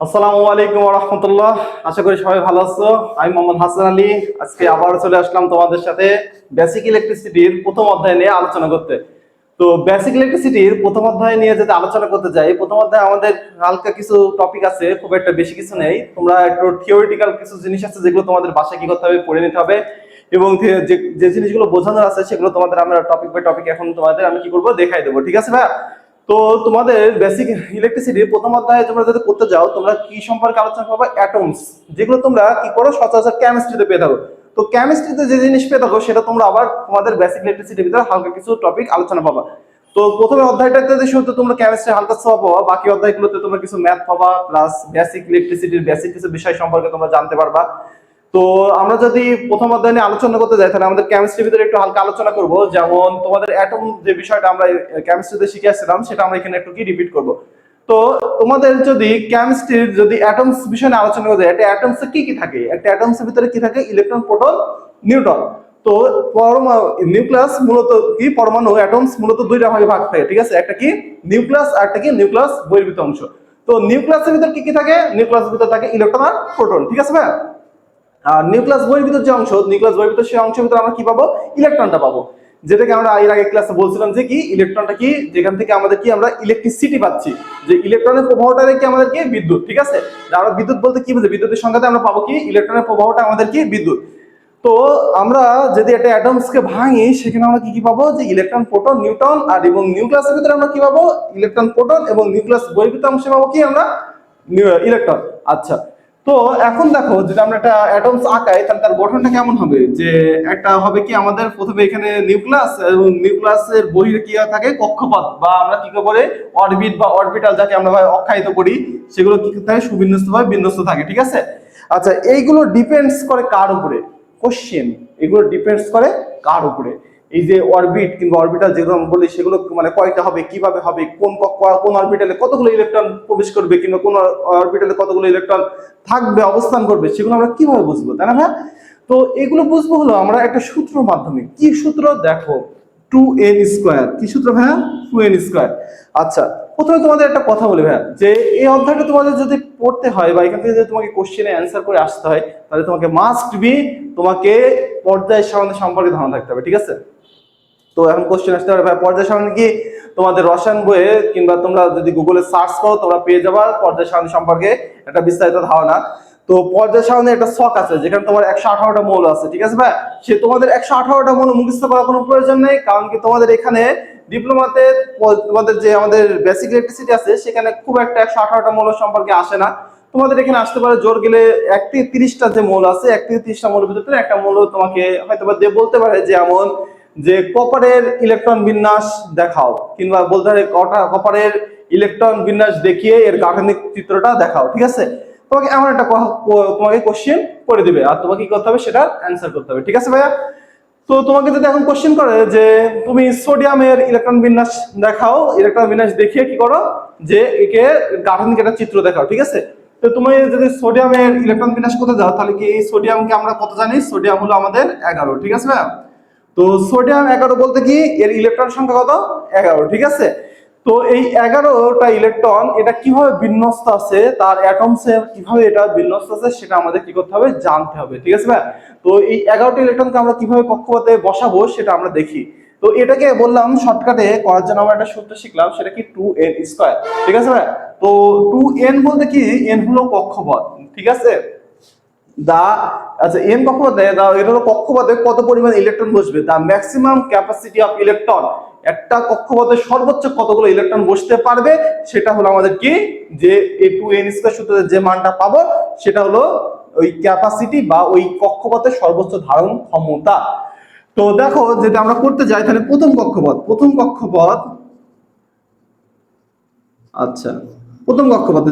আসসালামু আলাইকুম ওয়া রাহমাতুল্লাহ। আশা করি সবাই ভালো আছো। আমি মোহাম্মদ হাসান আলী। আজকে আবার চলে আসলাম তোমাদের সাথে বেসিক ইলেকট্রিসিটির প্রথম অধ্যায় নিয়ে আলোচনা করতে। তো বেসিক ইলেকট্রিসিটির প্রথম অধ্যায় নিয়ে যদি আলোচনা করতে যাই, প্রথম অধ্যায়ে আমাদের হালকা কিছু টপিক আছে, খুব একটা বেশি কিছু নেই। তোমরা একটু থিওরিটিক্যাল কিছু জিনিস আছে যেগুলো তোমাদের বাসায় কি করতে হবে, পড়ে নিতে হবে, এবং যে যে জিনিসগুলো বোঝানোর আছে সেগুলো তোমাদের আমরা টপিক বাই টপিক এখন তোমাদের আমি কি করবো দেখাই দেবো, ঠিক আছে ভাই? তো তোমাদের বেসিক ইলেকট্রিসিটির প্রথম অধ্যায়ে তোমরা যদি করতে যাও, তোমরা কি সম্পর্কে আলোচনা করবে? অ্যাটমস, যেগুলো তোমরা কি করো সচরাচর কেমিস্ট্রিতে পেয়ে থাকো। তো কেমিস্ট্রিতে যে জিনিস পেয়ে থাকো সেটা তোমরা আবার তোমাদের বেসিক ইলেকট্রিসিটির ভিতরে হালকা কিছু টপিক আলোচনা পাবা। তো প্রথমে অধ্যায়টাতে শুধু তোমরা কেমিস্ট্রি হালকা ছোঁয়া পাবা, বাকি অধ্যায়গুলোতে তোমরা কিছু ম্যাথ পাবা, প্লাস বেসিক ইলেকট্রিসিটির বেসিক কিছু বিষয় সম্পর্কে তোমরা জানতে পারবা। তো আমরা যদি প্রথম অধ্যায় নিয়ে আলোচনা করতে যাই, তাহলে আমাদের কেমিস্ট্রির ভিতরে একটু হালকা আলোচনা করব। যেমন তোমাদের অ্যাটম যে বিষয়টা আমরা কেমিস্ট্রিতে শিখেছিলাম সেটা আমরা এখানে একটু কি রিপিট করব। তো তোমাদের যদি কেমিস্ট্রির যদি অ্যাটমস বিষয় নিয়ে আলোচনা করতে যাই, একটা অ্যাটমস কি কি থাকে, একটা অ্যাটমস এর ভিতরে কি থাকে? Electron, proton, neutron. তো পরমাণু, নিউক্লিয়াস মূলত কি, পরমাণু অ্যাটমস মূলত দুইটা ভাগে ভাগ থাকে, ঠিক আছে? একটা কি নিউক্লিয়াস, আর একটা কি নিউক্লিয়াস বহির্ভূত অংশ। তো নিউক্লিয়াসের ভিতর কি কি থাকে? নিউক্লিয়াসের ভিতর থাকে ইলেকট্রন আর প্রোটন, ঠিক আছে ভাই? আর নিউক্লিয়াস বহির্ভূত যে অংশ, নিউক্লিয়াস বহির্ভূত সেই অংশের ভিতরে আমরা কি পাবো? ইলেকট্রনটা পাবো। যেটাকে আমরা এর আগে ক্লাসে বলছিলাম যে কি ইলেকট্রনটা কি, যেখান থেকে আমাদের কি আমরা ইলেকট্রিসিটি পাচ্ছি, যে ইলেকট্রনের প্রবাহটা কি আমাদের কি বিদ্যুৎ, ঠিক আছে? আমরা বিদ্যুৎ বলতে কি বুঝি? বিদ্যুতের সংখ্যাতে আমরা পাবো কি ইলেকট্রনের প্রবাহটা আমাদের কি বিদ্যুৎ। তো আমরা যদি একটা অ্যাটমসকে ভাঙি, সেখানে আমরা কি কি পাবো? যে ইলেকট্রন, প্রোটন, নিউট্রন। আর এবং নিউক্লিয়াসের ভিতরে আমরা কি পাবো? ইলেকট্রন, প্রোটন, এবং নিউক্লিয়াস বহির্ভূত অংশে পাবো কি আমরা? ইলেকট্রন। আচ্ছা, তো এখন দেখো যদি আমরা একটা অ্যাটমস আঁকাই, তাহলে তার গঠনটা কেমন হবে? যে একটা হবে কি আমাদের প্রথমে এখানে নিউক্লিয়াস, এবং নিউক্লিয়াসের বহিরে কি থাকে? কক্ষপথ, বা আমরা কি করে অরবিট বা অরবিটাল, যাকে আমরা অখ্যায়িত করি, সেগুলো কি থাকে? সুবিন্যস্ত ভাবে বিন্যস্ত থাকে, ঠিক আছে? আচ্ছা, এইগুলো ডিপেন্ডস করে কার উপরে? কোশ্চেন, এগুলো ডিপেন্ডস করে কার উপরে? এই যে অরবিট কিংবা অরবিটাল যেগুলো আমরা বলি, সেগুলো মানে কয়টা হবে, কিভাবে হবে, কোন অরবিটালে কতগুলো ইলেকট্রন প্রবেশ করবে, কিংবা কোন অরবিটালে কতগুলো ইলেকট্রন থাকবে, অবস্থান করবে, সেগুলো আমরা কিভাবে বুঝবো, তাই না ভাই? তো এগুলো বুঝবো হলো আমরা একটা সূত্রের মাধ্যমে। কি সূত্র? দেখো, 2n²। কি সূত্র ভাইয়া? 2n²। আচ্ছা, প্রথমে তোমাদের একটা কথা বলি ভাইয়া, যে এই অধ্যায়টা তোমাদের যদি পড়তে হয় বা এখান থেকে যদি তোমাকে কোশ্চেনে অ্যান্সার করে আসতে হয়, তাহলে তোমাকে মাস্ট বি তোমাকে পর্যায় সারণী সম্পর্কে ধারণা থাকতে হবে, ঠিক আছে? তো এখন কোশ্চেন আসতে পারে, ভাই পর্যায় সারণী কি? তোমাদের রসায়ন বইয়ে কিংবা তোমরা যদি গুগলে সার্চ করো, তোমরা পেয়ে যাবা পর্যায় সারণী সম্পর্কে একটা বিস্তারিত ধারণা। তো পর্যায় সারণী একটা ছক আছে, যেখানে তোমার 118টা মৌল আছে, ঠিক আছে ভাই? সে তোমাদের 118টা মৌল মুখস্থ করার কোনো প্রয়োজন নেই, কারণ কি তোমাদের এখানে ডিপ্লোমাতে তোমাদের যে আমাদের বেসিক ইলেকট্রিসিটি আছে, সেখানে খুব একটা 118টা মৌল সম্পর্কে আসে না। তোমাদের এখানে আসতে পারে জোর গেলে 1 থেকে 30টা যে মৌল আছে, 1 থেকে 30টা মৌলের ভিতরে একটা মৌল তোমাকে হয়তো বা দিয়ে বলতে পারে যে এমন, যে কপারের ইলেকট্রন বিন্যাস দেখাও, কিংবা বলতে পারে কপারের ইলেকট্রন বিন্যাস দেখিয়ে এর গাঠনিক চিত্রটা দেখাও, ঠিক আছে? তোমাকে এমন একটা তোমাকে কোশ্চেন করে দিবে, আর তোমাকে কি করতে হবে? সেটা অ্যান্সার করতে হবে, ঠিক আছে ভাইয়া? তো তোমাকে যদি এখন কোশ্চেন করে যে তুমি সোডিয়ামের ইলেকট্রন বিন্যাস দেখাও, ইলেকট্রন বিন্যাস দেখিয়ে কি করো? যে একে গাঠনিক একটা চিত্র দেখাও, ঠিক আছে? তো তুমি যদি সোডিয়ামের ইলেকট্রন বিন্যাস করতে যাও, তাহলে কি এই সোডিয়ামকে আমরা কত জানি? সোডিয়াম হলো আমাদের 11, ঠিক আছে ভাইয়া? তো সোডিয়াম 11 বলতে কি এর ইলেকট্রন সংখ্যা কত? 11, ঠিক আছে? তো এই 11টা ইলেকট্রন এটা কিভাবে বিন্যস্ত আছে, তার অ্যাটমসে কিভাবে এটা বিন্যস্ত আছে, সেটা আমাদের কি করতে হবে? জানতে হবে, ঠিক আছে ভাই? তো এই 11টা ইলেকট্রনকে আমরা কিভাবে কক্ষপথে বসাবো সেটা আমরা দেখি। তো এটাকে বললাম শর্টকাটে করার জন্য আমরা একটা সূত্র শিখলাম, সেটা কি 2n², ঠিক আছে ভাই? তো 2n বলতে কি, n হলো কক্ষপথ, ঠিক আছে? দা আচ্ছা, এন কক্ষপথে এটা হলো কক্ষপথে কত পরিমাণ ইলেকট্রন বসবে, দা ম্যাক্সিমাম ক্যাপাসিটি অফ ইলেকট্রন। একটা কক্ষপথে সর্বোচ্চ কতগুলো ইলেকট্রন বসতে পারবে, সেটা হলো আমাদের কি, যে এই 2n² সূত্রের যে মানটা পাবো, সেটা হলো ওই ক্যাপাসিটি বা ওই কক্ষপথের সর্বোচ্চ ধারণ ক্ষমতা। তো দেখো যদি আমরা করতে যাই, তাহলে প্রথম কক্ষপথ, আচ্ছা, প্রথম কক্ষপথে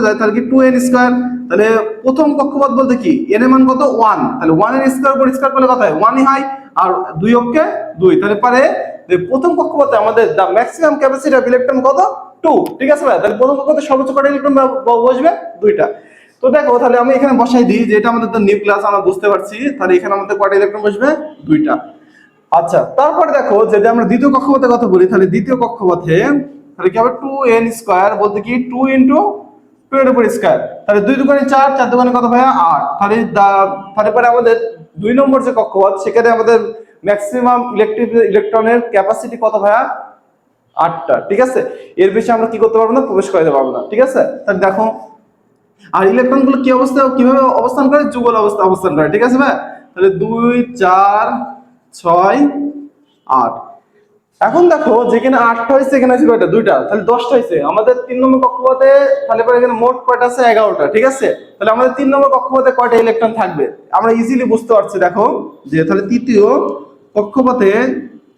যায়, তাহলে কি 2n²। তাহলে প্রথম কক্ষপথ বলতে কি, n এর মান কত? 1। তাহলে 1 এর স্কয়ার উপর স্কয়ার করলে কত হয়? 1ই হয়। আর 2 অক্ষে 2, তাহলে পারে যে প্রথম কক্ষপথে আমাদের দা ম্যাক্সিমাম ক্যাপাসিটি অফ ইলেকট্রন কত? 2, ঠিক আছে ভাই? তাহলে প্রথম কক্ষপথে সর্বোচ্চ কয়টা ইলেকট্রন বসবে? 2টা। তো দেখো, তাহলে আমি এখানে বসাই দিই যে এটা আমাদের তো নিউক্লিয়াস, আমরা বুঝতে পারছি, তাহলে এখানে আমাদের কয়টা ইলেকট্রন বসবে? 2টা। আচ্ছা, তারপরে দেখো যদি আমরা দ্বিতীয় কক্ষপথের কথা বলি, তাহলে দ্বিতীয় কক্ষপথে তাহলে কি হবে? 2n² বলতে কি 2 ইন্টু 2 এর উপর স্কয়ার, তাহলে 2 দুগুণে 4, 4 দুগুণে কত ভাইয়া 8। তাহলে পরে আমাদের 2 নম্বর যে কক্ষপথ সেখানে আমাদের ম্যাক্সিমাম ইলেকট্রনের ক্যাপাসিটি কত ভাইয়া 8টা, ঠিক আছে। এর বেশি আমরা কি করতে পারবো না, প্রবেশ করাতে পারবো না, ঠিক আছে। তাহলে দেখো, আর ইলেকট্রন গুলো কি অবস্থা কিভাবে অবস্থান করে, যুগল অবস্থা অবস্থান করে, ঠিক আছে ভাই। তাহলে 2 4 6 8। এখন দেখো যেখানে 8টা হয়েছে এখানে আছে কয়টা, দুইটা, তাহলে 10টা হয়েছে আমাদের 3 নম্বর কক্ষপথে। তাহলে পরে এখানে মোট কয়টা আছে, 11টা, ঠিক আছে। তাহলে আমাদের 3 নম্বর কক্ষপথে কয়টা ইলেকট্রন থাকবে আমরা ইজিলি বুঝতে পারছি। দেখো যে তাহলে তৃতীয় কক্ষপথে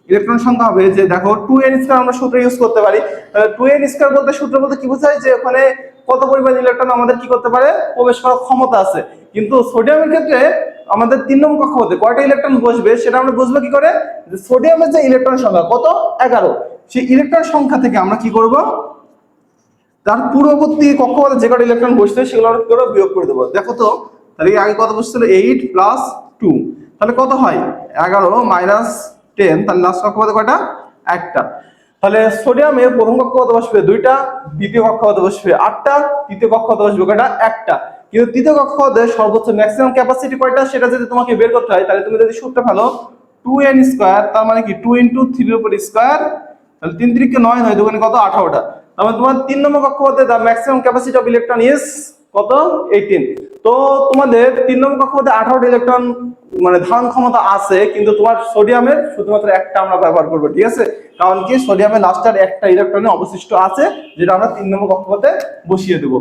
ইলেকট্রন সংখ্যা হবে যে, দেখো 2n² আমরা সূত্র ইউজ করতে পারি। তাহলে 2n² বলতে সূত্র বলতে কি বোঝায়, যে ওখানে কত পরিমাণ ইলেকট্রন আমাদের কি করতে পারে, প্রবেশ করার ক্ষমতা আছে। কিন্তু সোডিয়ামের ক্ষেত্রে আমাদের 3 নম্বর কক্ষপথে কয়টা ইলেকট্রন বসবে সেটা আমরা বুঝবো কি করে, যে সোডিয়ামের যে ইলেকট্রন সংখ্যা কত 11, সেই ইলেকট্রন সংখ্যা থেকে আমরা কি করব, তার পূর্ববর্তী কক্ষপথে যে কটা ইলেকট্রন বসছে সেগুলো আমরা কি করব, বিয়োগ করে দেবো। দেখো তো, তাহলে আগে কত বসছিল 8 + 2, তাহলে কত হয় 11 - 10, তাহলে লাস্ট কক্ষপথে কয়টা, একটা। তাহলে সোডিয়ামের প্রথম কক্ষপথে বসবে 2টা, দ্বিতীয় কক্ষপথে বসবে 8টা, তৃতীয় কক্ষপথে বসবে কয়টা, একটা। কিন্তু তৃতীয় কক্ষপথে সর্বোচ্চ ম্যাক্সিমাম ক্যাপাসিটি কয়টা সেটা যদি তোমাকে বের করতে হয়, তাহলে তুমি যদি সূত্র ফেলো 2n², তার মানে কি 2 × 3 এর উপর স্কয়ার, তাহলে 3 × 3 = 9, 9 দুগুণে কত 18টা। তার মানে তোমার 3 নম্বর কক্ষপথে the maximum capacity of electron is কত, 18। তো তোমাদের 3 নম্বর কক্ষপথে 18টা ইলেকট্রন মানে ধারণ ক্ষমতা আছে, কিন্তু তোমার সোডিয়ামের শুধুমাত্র একটা আমরা ব্যবহার করব, ঠিক আছে। কারণ কি সোডিয়ামের লাস্টের একটা ইলেকট্রন অবশিষ্ট আছে, যেটা আমরা 3 নম্বর কক্ষপথে বসিয়ে দেব।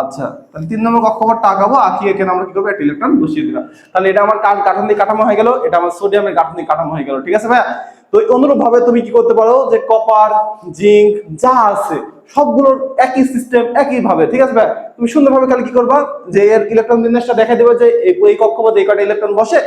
আচ্ছা, তাহলে 3 নম্বর কক্ষপথটা আঁকাবো, আঁকিয়ে এখানে আমরা কি করবো, একটা ইলেকট্রন বসিয়ে দিলাম। তাহলে এটা আমার গাঠনিক কাঠামো হয়ে গেল, এটা আমার সোডিয়ামের গাঠনিক কাঠামো হয়ে গেল, ঠিক আছে ভাইয়া। তো অনুরূপ ভাবে তুমি কি করতে পারো, যে কপার, জিঙ্ক যা আছে সবগুলোর একই সিস্টেম, একই ভাবে, ঠিক আছে ভাই। তুমি সুন্দরভাবে খালি কি করবা, যে এর ইলেকট্রন বিন্যাসটা দেখাই দিবা, যে এই কক্ষপথে এই কয়টা ইলেকট্রন বসে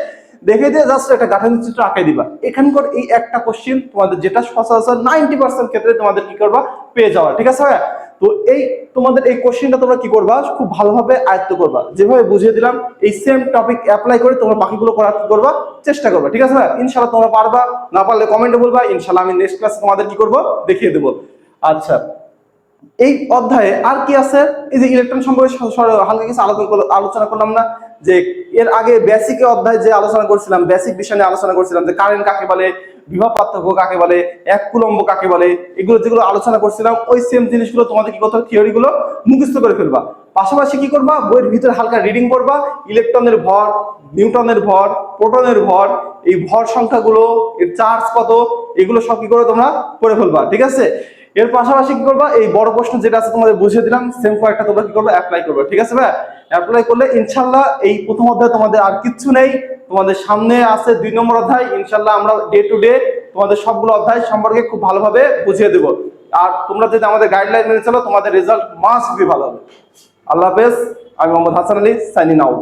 দেখে দিয়ে জাস্ট একটা গাঠনিক চিত্র আঁকাই দিবা। এখানকার এই একটা কোশ্চেন তোমাদের, যেটা সচরাচর 90% ক্ষেত্রে তোমাদের কি করবা, পেয়ে যাওয়া, ঠিক আছে ভাই। তো এই তোমাদের এই কোশ্চেনটা তোমরা কি করবা, খুব ভালোভাবে আয়ত্ত করবা, যেভাবে বুঝিয়ে দিলাম এই সেম টপিক অ্যাপ্লাই করে তোমরা বাকিগুলো করার কি করবা, চেষ্টা করবা, ঠিক আছে ভাই। ইনশাআল্লাহ তোমরা পারবা, না পারলে কমেন্টে বলবা, ইনশাআল্লাহ আমি নেক্সট ক্লাসে তোমাদের কি করব, দেখিয়ে দেবো। আচ্ছা, এই অধ্যায়ে আর কি আছে, এই যে ইলেকট্রন সম্পর্কে হালকা কিছু আলোচনা করলাম না, যে এর আগে বেসিক অধ্যায় যে আলোচনা করছিলাম, বেসিক বিষয় নিয়ে আলোচনা করছিলাম, যে কারেন্ট কাকে বলে, বিভব পার্থক্য কাকে বলে, এক কুলম্ব কাকে বলে, এগুলো যেগুলো আলোচনা করছিলাম, ওই সেম জিনিসগুলো তোমাদের কি করতে হবে, থিওরি গুলো মুখস্থ করে ফেলবা। পাশাপাশি কি করবা, বইয়ের ভিতরে হালকা রিডিং করবা, ইলেকট্রনের ভর, নিউটনের ভর, প্রোটনের ভর, এই ভর সংখ্যাগুলো, এর চার্জ কত, এগুলো সব কি করে তোমরা পড়ে ফেলবা, ঠিক আছে। এর পাশাপাশি কি করবা, এই বড় প্রশ্ন যেটা আছে তোমাদের বুঝিয়ে দিলাম, সেম কয়েকটা তোমরা কি করবে, অ্যাপ্লাই করবে, ঠিক আছে ভাই। অ্যাপ্লাই করলে ইনশাআল্লাহ এই প্রথম অধ্যায় তোমাদের আর কিচ্ছু নেই, তোমাদের সামনে আছে 2 নম্বর অধ্যায়। ইনশাআল্লাহ আমরা ডে টু ডে তোমাদের সবগুলো অধ্যায় সম্পর্কে খুব ভালোভাবে বুঝিয়ে দেব। আর তোমরা যদি আমাদের গাইডলাইন মেনে চলো, তোমাদের রেজাল্ট মাস্ট বি ভালো হবে। আল্লাহ হাফেজ। আমি মোহাম্মদ হাসান আলী, সাইনিং আউট।